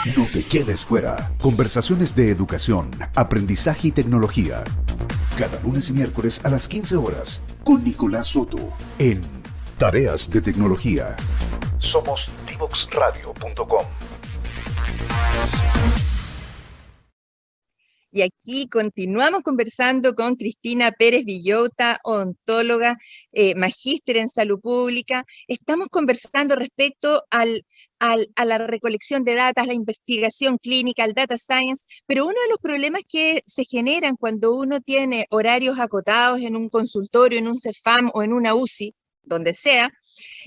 No te quedes fuera. Conversaciones de educación, aprendizaje y tecnología. Cada lunes y miércoles a las 15 horas con Nicolás Soto en Tareas de Tecnología. Somos divoxradio.com. Y aquí continuamos conversando con Cristina Pérez Villota, odontóloga, magíster en salud pública. Estamos conversando respecto a la recolección de datos, la investigación clínica, al data science, pero uno de los problemas que se generan cuando uno tiene horarios acotados en un consultorio, en un CEFAM o en una UCI, donde sea,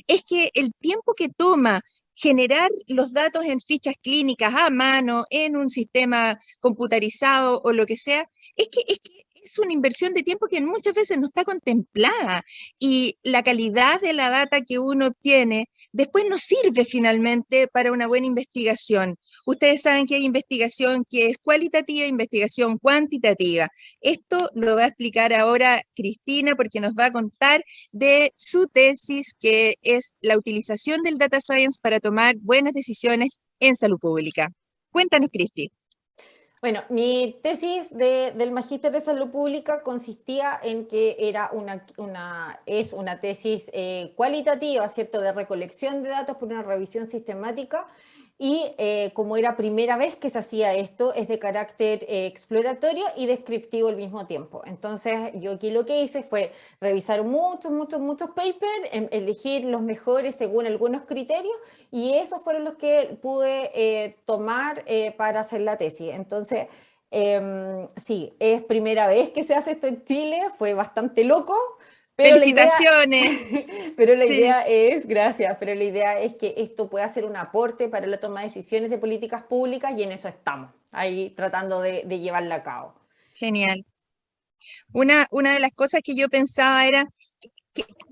es que el tiempo que toma generar los datos en fichas clínicas a mano, en un sistema computarizado o lo que sea, es una inversión de tiempo que muchas veces no está contemplada y la calidad de la data que uno obtiene después no sirve finalmente para una buena investigación. Ustedes saben que hay investigación que es cualitativa e investigación cuantitativa. Esto lo va a explicar ahora Cristina porque nos va a contar de su tesis, que es la utilización del data science para tomar buenas decisiones en salud pública. Cuéntanos, Cristi. Bueno, mi tesis del Magíster de Salud Pública consistía en que era es una tesis cualitativa, ¿cierto?, de recolección de datos por una revisión sistemática y como era primera vez que se hacía esto, es de carácter exploratorio y descriptivo al mismo tiempo. Entonces, yo aquí lo que hice fue revisar muchos papers, elegir los mejores según algunos criterios y esos fueron los que pude tomar para hacer la tesis. Entonces, sí, es primera vez que se hace esto en Chile, fue bastante loco, pero ¡Felicitaciones! pero la Sí. idea es, gracias, pero la idea es que esto pueda ser un aporte para la toma de decisiones de políticas públicas y en eso estamos, ahí tratando de llevarla a cabo. Genial. Una de las cosas que yo pensaba era,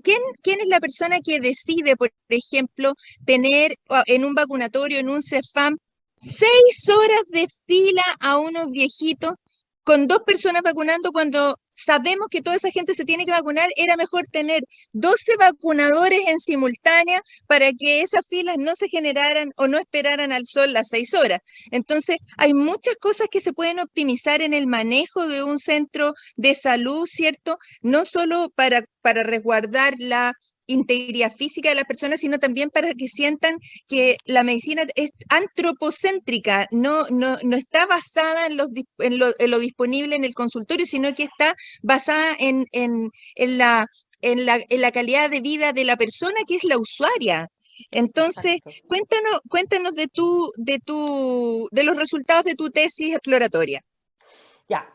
¿quién es la persona que decide, por ejemplo, tener en un vacunatorio, en un CEFAM, 6 horas de fila a unos viejitos con 2 personas vacunando cuando sabemos que toda esa gente se tiene que vacunar? Era mejor tener 12 vacunadores en simultánea para que esas filas no se generaran o no esperaran al sol las 6 horas. Entonces, hay muchas cosas que se pueden optimizar en el manejo de un centro de salud, ¿cierto? No solo para resguardar la integridad física de las personas, sino también para que sientan que la medicina es antropocéntrica, no está basada en lo disponible en el consultorio, sino que está basada en la calidad de vida de la persona que es la usuaria. Entonces, Exacto. cuéntanos de los resultados de tu tesis exploratoria. Ya,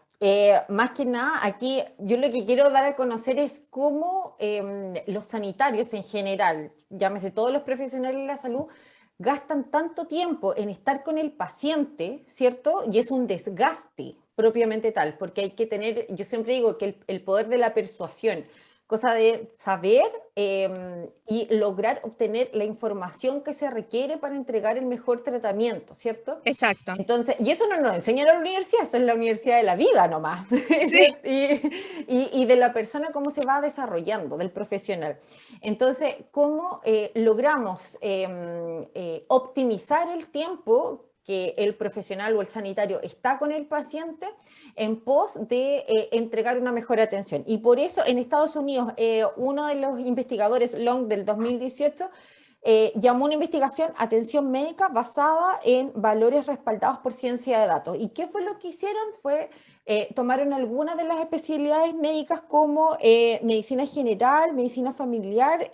más que nada, aquí yo lo que quiero dar a conocer es cómo los sanitarios en general, llámese todos los profesionales de la salud, gastan tanto tiempo en estar con el paciente, ¿cierto? Y es un desgaste propiamente tal, porque hay que tener, yo siempre digo que el poder de la persuasión, cosa de saber y lograr obtener la información que se requiere para entregar el mejor tratamiento, ¿cierto? Exacto. Entonces, y eso no nos enseña la universidad, eso es la universidad de la vida nomás, Sí. y de la persona cómo se va desarrollando, del profesional. Entonces, ¿cómo logramos optimizar el tiempo que el profesional o el sanitario está con el paciente en pos de entregar una mejor atención? Y por eso en Estados Unidos, uno de los investigadores, Long, del 2018, llamó una investigación atención médica basada en valores respaldados por ciencia de datos. ¿Y qué fue lo que hicieron? Tomaron algunas de las especialidades médicas como medicina general, medicina familiar,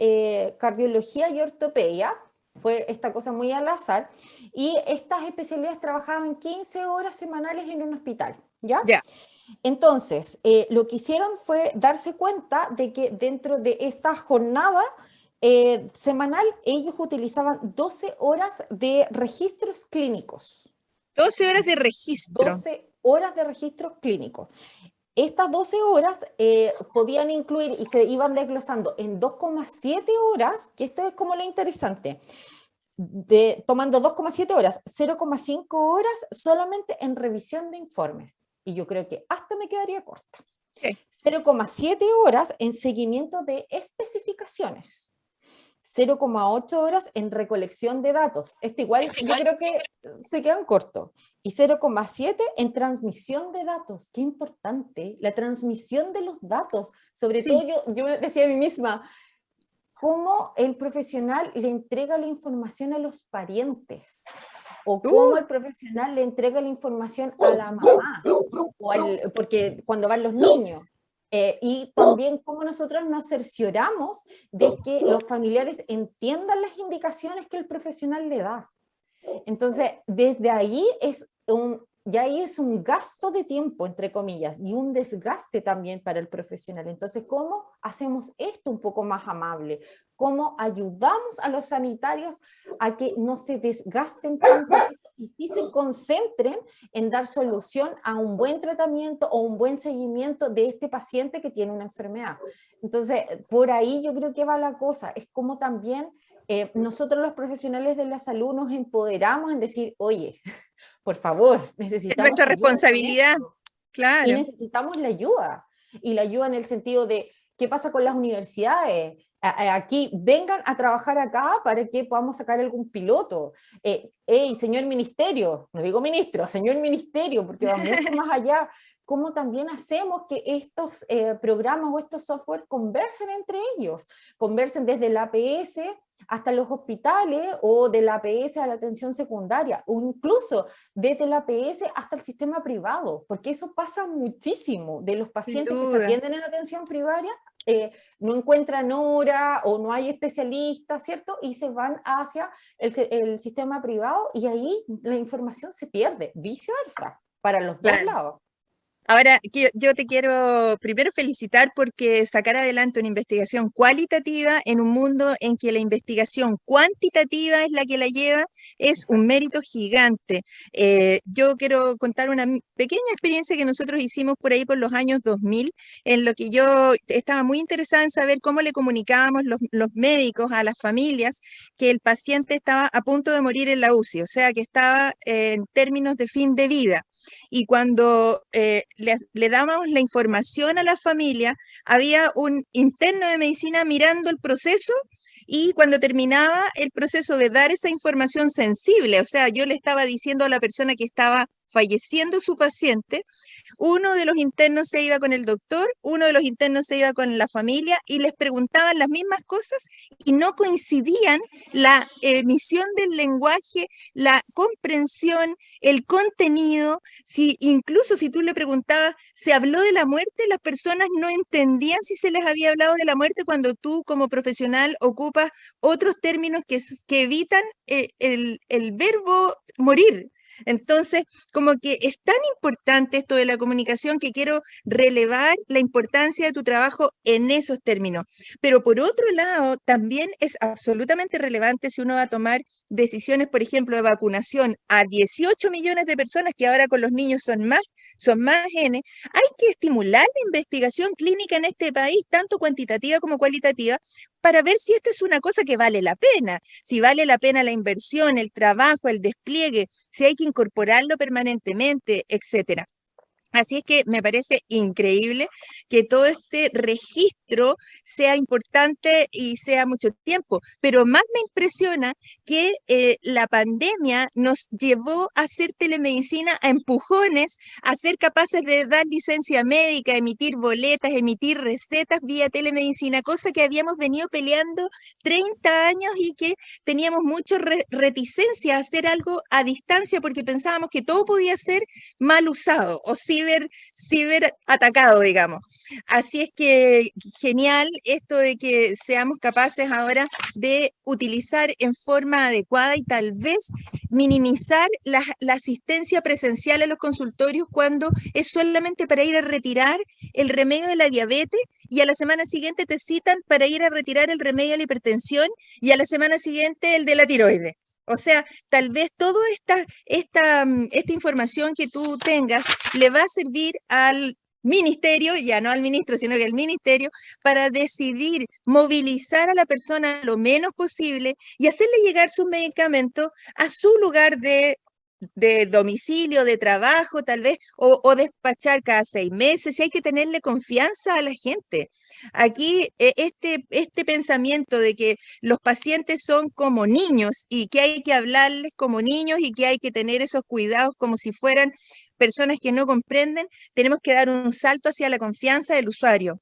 cardiología y ortopedia. Fue esta cosa muy al azar. Y estas especialidades trabajaban 15 horas semanales en un hospital, ¿ya? Ya. Entonces, lo que hicieron fue darse cuenta de que dentro de esta jornada semanal, ellos utilizaban 12 horas de registros clínicos. 12 horas de registro. 12 horas de registros clínicos. Estas 12 horas podían incluir y se iban desglosando en 2,7 horas, que esto es como lo interesante, tomando 2,7 horas, 0,5 horas solamente en revisión de informes. Y yo creo que hasta me quedaría corta. Sí. 0,7 horas en seguimiento de especificaciones. 0,8 horas en recolección de datos. Igual yo creo que se quedan cortos. Y 0,7 en transmisión de datos. Qué importante, la transmisión de los datos. Sobre todo yo me decía a mí misma, cómo el profesional le entrega la información a los parientes, o cómo el profesional le entrega la información a la mamá, porque cuando van los niños, y también cómo nosotros nos cercioramos de que los familiares entiendan las indicaciones que el profesional le da. Entonces, desde ahí ya ahí es un gasto de tiempo, entre comillas, y un desgaste también para el profesional. Entonces, ¿cómo hacemos esto un poco más amable? ¿Cómo ayudamos a los sanitarios a que no se desgasten tanto y sí se concentren en dar solución a un buen tratamiento o un buen seguimiento de este paciente que tiene una enfermedad? Entonces, por ahí yo creo que va la cosa. Es como también nosotros los profesionales de la salud nos empoderamos en decir, oye, por favor, necesitamos Es nuestra responsabilidad, claro. Y necesitamos la ayuda. Y la ayuda en el sentido de, ¿qué pasa con las universidades? Aquí, vengan a trabajar acá para que podamos sacar algún piloto. Hey, señor ministerio, no digo ministro, señor ministerio, porque va mucho más allá. ¿Cómo también hacemos que estos programas o estos software conversen entre ellos? Conversen desde la APS hasta los hospitales, o de la APS a la atención secundaria, o incluso desde la APS hasta el sistema privado, porque eso pasa muchísimo, de los pacientes que se atienden en atención primaria, no encuentran hora o no hay especialistas, ¿cierto? Y se van hacia el sistema privado, y ahí la información se pierde, viceversa, para los dos lados. Ahora, yo te quiero primero felicitar porque sacar adelante una investigación cualitativa en un mundo en que la investigación cuantitativa es la que la lleva, es un mérito gigante. Yo quiero contar una pequeña experiencia que nosotros hicimos por ahí por los años 2000, en lo que yo estaba muy interesada en saber cómo le comunicábamos los médicos a las familias que el paciente estaba a punto de morir en la UCI, o sea, que estaba en términos de fin de vida. Y cuando le dábamos la información a la familia, había un interno de medicina mirando el proceso, y cuando terminaba el proceso de dar esa información sensible, o sea, yo le estaba diciendo a la persona que estaba falleciendo su paciente, uno de los internos se iba con el doctor, uno de los internos se iba con la familia y les preguntaban las mismas cosas y no coincidían la emisión del lenguaje, la comprensión, el contenido. Incluso si tú le preguntabas, ¿se habló de la muerte? Las personas no entendían si se les había hablado de la muerte cuando tú como profesional ocupas otros términos que evitan el verbo morir. Entonces, como que es tan importante esto de la comunicación que quiero relevar la importancia de tu trabajo en esos términos. Pero por otro lado, también es absolutamente relevante si uno va a tomar decisiones, por ejemplo, de vacunación a 18 millones de personas, que ahora con los niños son más N, hay que estimular la investigación clínica en este país, tanto cuantitativa como cualitativa, para ver si esta es una cosa que vale la pena, si vale la pena la inversión, el trabajo, el despliegue, si hay que incorporarlo permanentemente, etcétera. Así es que me parece increíble que todo este registro sea importante y sea mucho tiempo, pero más me impresiona que la pandemia nos llevó a hacer telemedicina a empujones, a ser capaces de dar licencia médica, emitir boletas, emitir recetas vía telemedicina, cosa que habíamos venido peleando 30 años y que teníamos mucha reticencia a hacer algo a distancia porque pensábamos que todo podía ser mal usado o ciber atacado, digamos. Así es que genial esto de que seamos capaces ahora de utilizar en forma adecuada y tal vez minimizar la asistencia presencial a los consultorios cuando es solamente para ir a retirar el remedio de la diabetes y a la semana siguiente te citan para ir a retirar el remedio de la hipertensión y a la semana siguiente el de la tiroides. O sea, tal vez toda esta información que tú tengas le va a servir al ministerio, ya no al ministro, sino que al ministerio, para decidir movilizar a la persona lo menos posible y hacerle llegar sus medicamentos a su lugar de de domicilio, de trabajo, tal vez, o despachar cada 6 meses, y hay que tenerle confianza a la gente. Aquí, este pensamiento de que los pacientes son como niños y que hay que hablarles como niños y que hay que tener esos cuidados como si fueran personas que no comprenden, tenemos que dar un salto hacia la confianza del usuario.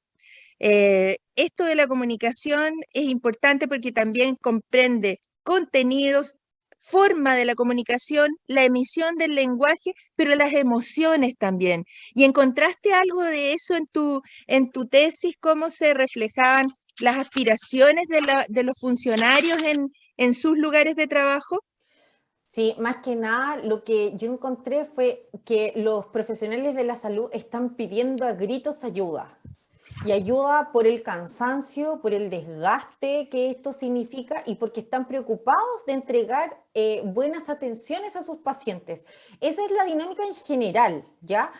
Esto de la comunicación es importante porque también comprende contenidos, forma de la comunicación, la emisión del lenguaje, pero las emociones también. ¿Y encontraste algo de eso en tu tesis? ¿Cómo se reflejaban las aspiraciones de los funcionarios en sus lugares de trabajo? Sí, más que nada lo que yo encontré fue que los profesionales de la salud están pidiendo a gritos ayuda. Y ayuda por el cansancio, por el desgaste que esto significa y porque están preocupados de entregar buenas atenciones a sus pacientes. Esa es la dinámica en general, ¿ya?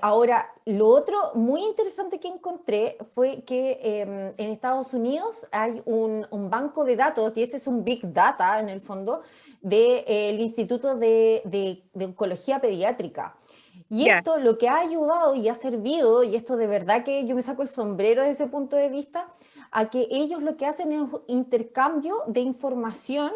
Ahora, lo otro muy interesante que encontré fue que en Estados Unidos hay un banco de datos, y este es un Big Data en el fondo, del Instituto de Oncología Pediátrica. Y Ya, esto lo que ha ayudado y ha servido, y esto de verdad que yo me saco el sombrero desde ese punto de vista, a que ellos lo que hacen es intercambio de información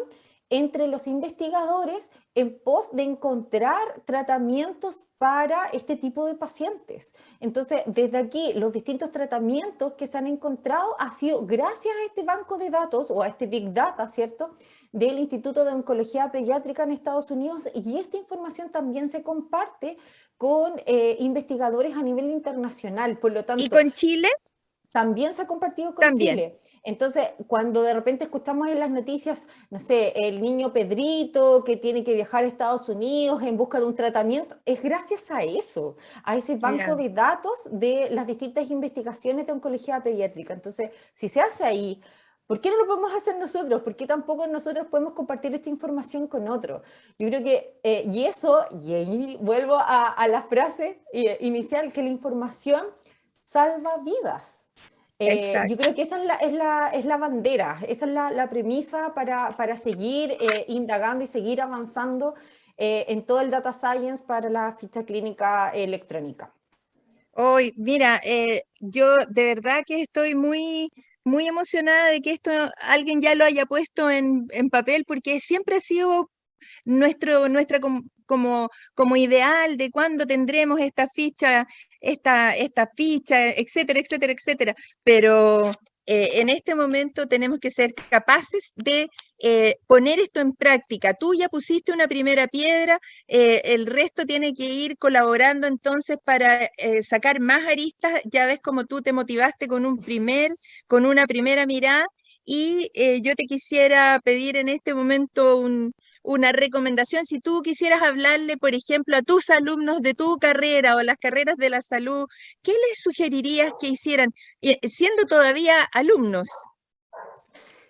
entre los investigadores en pos de encontrar tratamientos para este tipo de pacientes. Entonces, desde aquí, los distintos tratamientos que se han encontrado ha sido gracias a este banco de datos o a este Big Data, ¿cierto?, del Instituto de Oncología Pediátrica en Estados Unidos, y esta información también se comparte con investigadores a nivel internacional. Por lo ¿y tanto, con Chile? también se ha compartido con También. Chile. Entonces, cuando de repente escuchamos en las noticias, no sé, el niño Pedrito que tiene que viajar a Estados Unidos en busca de un tratamiento, es gracias a eso, a ese banco Ya. de datos de las distintas investigaciones de oncología pediátrica. Entonces, si se hace ahí, ¿por qué no lo podemos hacer nosotros? ¿Por qué tampoco nosotros podemos compartir esta información con otros? Yo creo que, y eso, y ahí vuelvo a la frase inicial, que la información salva vidas. Yo Exacto. creo que esa es la bandera, esa es la premisa para seguir indagando y seguir avanzando en todo el data science para la ficha clínica electrónica. Hoy, mira, yo de verdad que estoy muy emocionada de que esto alguien ya lo haya puesto en papel, porque siempre ha sido nuestra como ideal de cuándo tendremos esta ficha, etcétera, etcétera, etcétera. Pero en este momento tenemos que ser capaces de poner esto en práctica. Tú ya pusiste una primera piedra, el resto tiene que ir colaborando entonces para sacar más aristas. Ya ves cómo tú te motivaste con una primera mirada. Y yo te quisiera pedir en este momento una recomendación. Si tú quisieras hablarle, por ejemplo, a tus alumnos de tu carrera o las carreras de la salud, ¿qué les sugerirías que hicieran siendo todavía alumnos?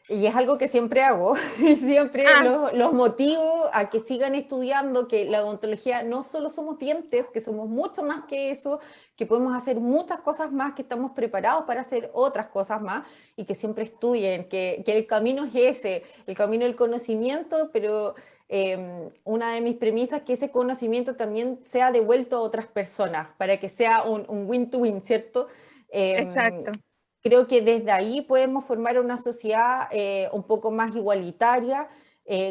Y es algo que siempre hago, siempre Ah, los motivo a que sigan estudiando, que la odontología no solo somos dientes, que somos mucho más que eso, que podemos hacer muchas cosas más, que estamos preparados para hacer otras cosas más, y que siempre estudien, que el camino es ese, el camino del conocimiento, pero una de mis premisas es que ese conocimiento también sea devuelto a otras personas, para que sea un win-to-win, ¿cierto? exacto. Creo que desde ahí podemos formar una sociedad un poco más igualitaria,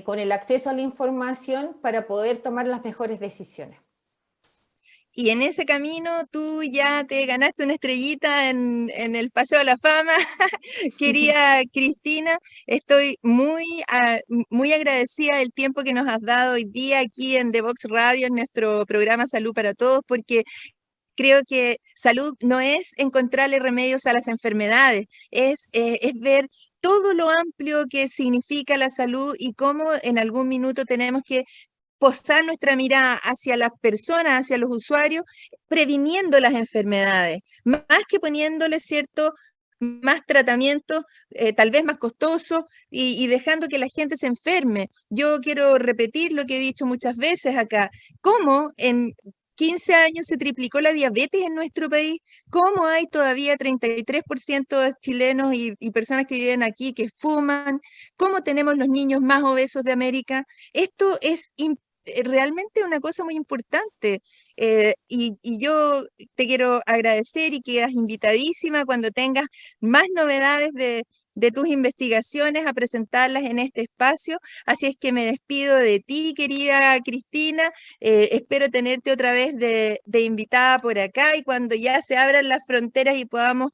con el acceso a la información para poder tomar las mejores decisiones. Y en ese camino tú ya te ganaste una estrellita en el Paseo de la Fama. Querida Cristina, estoy muy agradecida del tiempo que nos has dado hoy día aquí en The Vox Radio, en nuestro programa Salud para Todos, porque creo que salud no es encontrarle remedios a las enfermedades, es ver todo lo amplio que significa la salud y cómo en algún minuto tenemos que posar nuestra mirada hacia las personas, hacia los usuarios, previniendo las enfermedades, más que poniéndole cierto más tratamientos, tal vez más costosos, y dejando que la gente se enferme. Yo quiero repetir lo que he dicho muchas veces acá, cómo en 15 años se triplicó la diabetes en nuestro país, cómo hay todavía 33% de chilenos y personas que viven aquí que fuman, cómo tenemos los niños más obesos de América. Esto es realmente es una cosa muy importante. Y yo te quiero agradecer y quedas invitadísima cuando tengas más novedades de tus investigaciones a presentarlas en este espacio. Así es que me despido de ti, querida Cristina. Espero tenerte otra vez de invitada por acá y cuando ya se abran las fronteras y podamos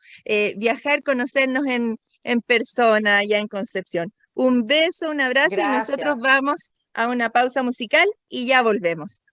viajar, conocernos en persona allá en Concepción. Un beso, un abrazo y nosotros Gracias. vamos a una pausa musical y ya volvemos.